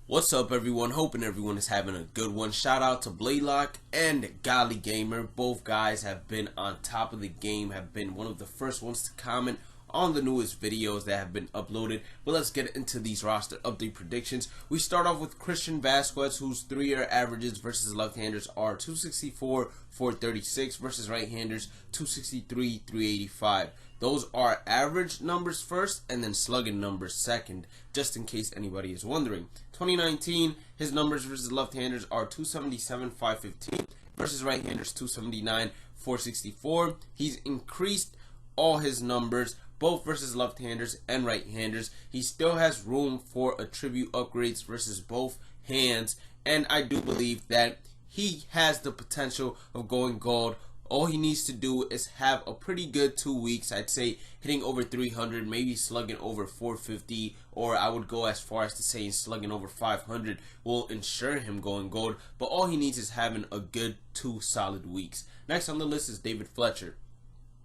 What's up, everyone? Hoping everyone is having a good one. Shout out to Blaylock and Golly Gamer. Both guys have been on top of the game, have been one of the first ones to comment on the newest videos that have been uploaded. But let's get into these roster update predictions. We start off with Christian Vasquez, whose 3-year averages versus left-handers are 264, 436 versus right-handers 263, 385. Those are average numbers first and then slugging numbers second, just in case anybody is wondering. 2019, his numbers versus left-handers are 277, 515 versus right-handers 279, 464. He's increased all his numbers both versus left-handers and right-handers. He still has room for attribute upgrades versus both hands, and I do believe that he has the potential of going gold. All he needs to do is have a pretty good 2 weeks. I'd say hitting over 300, maybe slugging over 450, or I would go as far as to say slugging over 500 will ensure him going gold. But all he needs is having a good 2 solid weeks. Next on the list is David Fletcher.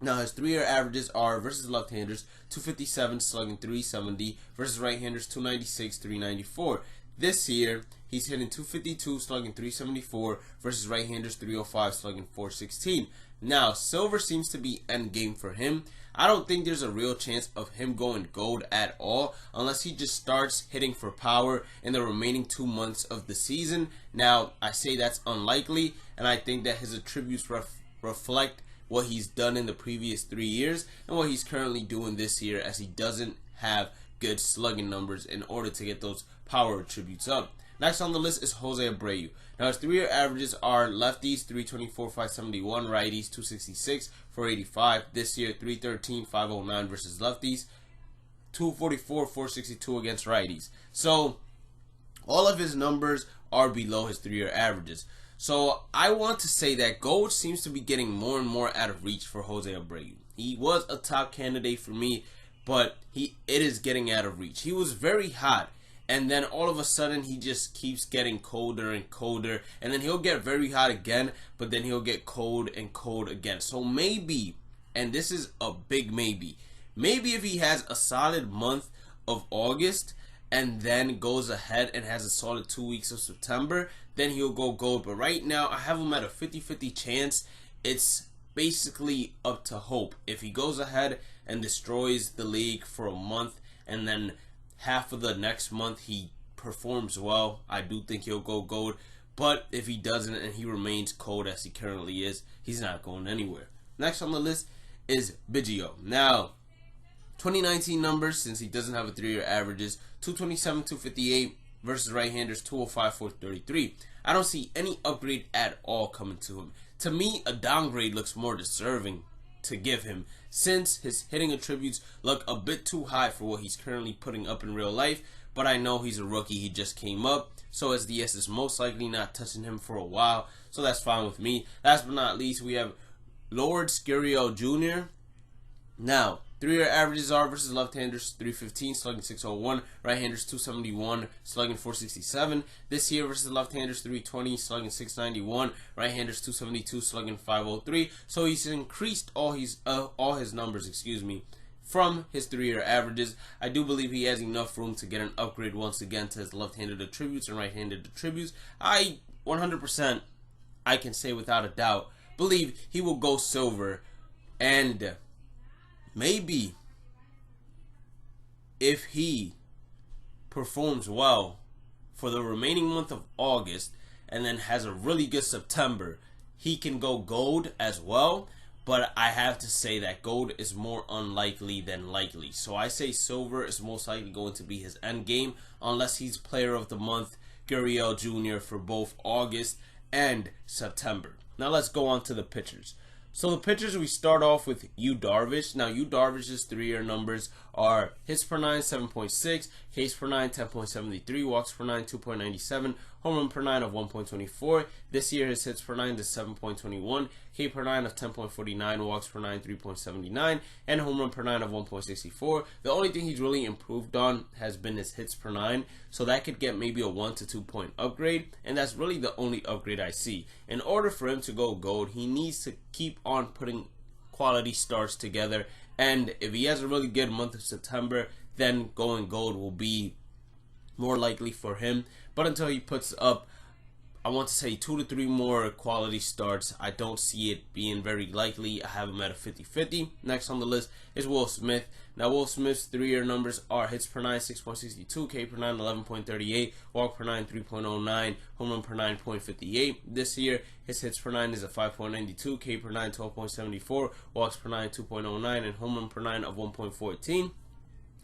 Now, his 3-year averages are versus left-handers 257, slugging 370, versus right-handers 296, 394. This year, he's hitting 252, slugging 374, versus right-handers 305, slugging 416. Now, silver seems to be end game for him. I don't think there's a real chance of him going gold at all unless he just starts hitting for power in the remaining 2 months of the season. Now, I say that's unlikely, and I think that his attributes reflect what he's done in the previous 3 years and what he's currently doing this year, as he doesn't have good slugging numbers in order to get those power attributes up. Next on the list is Jose Abreu. Now, his 3-year averages are lefties 324, 571, righties 266, 485. This year 313, 509 versus lefties, 244, 462 against righties. So all of his numbers are below his 3-year averages. So I want to say that gold seems to be getting more and more out of reach for Jose Abreu. He was a top candidate for me, but it is getting out of reach. He was very hot, and then all of a sudden he just keeps getting colder and colder, and then he'll get very hot again, but then he'll get cold and cold again. So maybe, and this is a big maybe if he has a solid month of August and then goes ahead and has a solid 2 weeks of September, then he'll go gold. But right now, I have him at a 50-50 chance. It's basically up to hope. If he goes ahead and destroys the league for a month, and then half of the next month he performs well, I do think he'll go gold. But if he doesn't and he remains cold as he currently is, he's not going anywhere. Next on the list is Biggio. Now, 2019 numbers, since he doesn't have a 3-year averages, 227, 258 versus right-handers 205, 433. I don't see any upgrade at all coming to him. To me, a downgrade looks more deserving to give him, since his hitting attributes look a bit too high for what he's currently putting up in real life. But I know he's a rookie, he just came up, so SDS is most likely not touching him for a while, so that's fine with me. Last but not least, we have Lord Gurriel Jr. Now, 3-year averages are versus left-handers 315, slugging 601, right-handers 271, slugging 467. This year versus left-handers 320, slugging 691, right-handers 272, slugging 503. So he's increased all his numbers, from his 3-year averages. I do believe he has enough room to get an upgrade once again to his left-handed attributes and right-handed attributes. I 100%, I can say without a doubt, believe he will go silver. And maybe if he performs well for the remaining month of August and then has a really good September, he can go gold as well. But I have to say that gold is more unlikely than likely. So I say silver is most likely going to be his end game, unless he's player of the month, Gurriel Jr. for both August and September. Now let's go on to the pitchers. So the pitchers, we start off with Yu Darvish. Now, Yu Darvish's 3-year numbers are hits per 9, 7.6, Ks per 9, 10.73, walks per 9, 2.97, home run per 9 of 1.24. This year, his hits per 9 is 7.21, K per 9 of 10.49, walks per 9, 3.79, and home run per 9 of 1.64. The only thing he's really improved on has been his hits per 9, so that could get maybe a 1 to 2 point upgrade, and that's really the only upgrade I see. In order for him to go gold, he needs to keep on putting quality starts together, and if he has a really good month of September, then going gold will be more likely for him. But until he puts up, I want to say 2 to 3 more quality starts, I don't see it being very likely. I have him at a 50-50. Next on the list is Will Smith. Now, Will Smith's 3-year numbers are hits per 9, 6.62, K per 9, 11.38, walk per 9, 3.09, home run per 9.58. This year, his hits per 9 is a 5.92, K per 9, 12.74, walks per 9, 2.09, and home run per 9 of 1.14.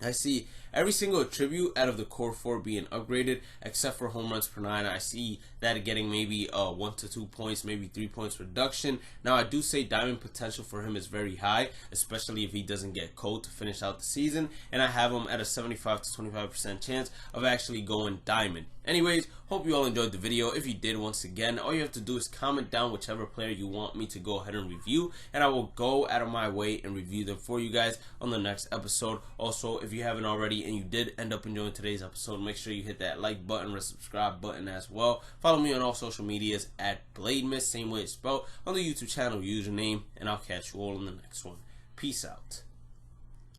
I see every single attribute out of the core 4 being upgraded except for home runs per 9. I see that getting maybe 1 to 2 points, maybe 3 points reduction. Now, I do say diamond potential for him is very high, especially if he doesn't get cold to finish out the season, and I have him at a 75 to 25% chance of actually going diamond. Anyways, hope you all enjoyed the video. If you did, once again, all you have to do is comment down whichever player you want me to go ahead and review, and I will go out of my way and review them for you guys on the next episode. Also, if you haven't already and you did end up enjoying today's episode, make sure you hit that like button or subscribe button as well. Follow me on all social medias at BladeMist, same way it's spelled, on the YouTube channel username, and I'll catch you all in the next one. Peace out.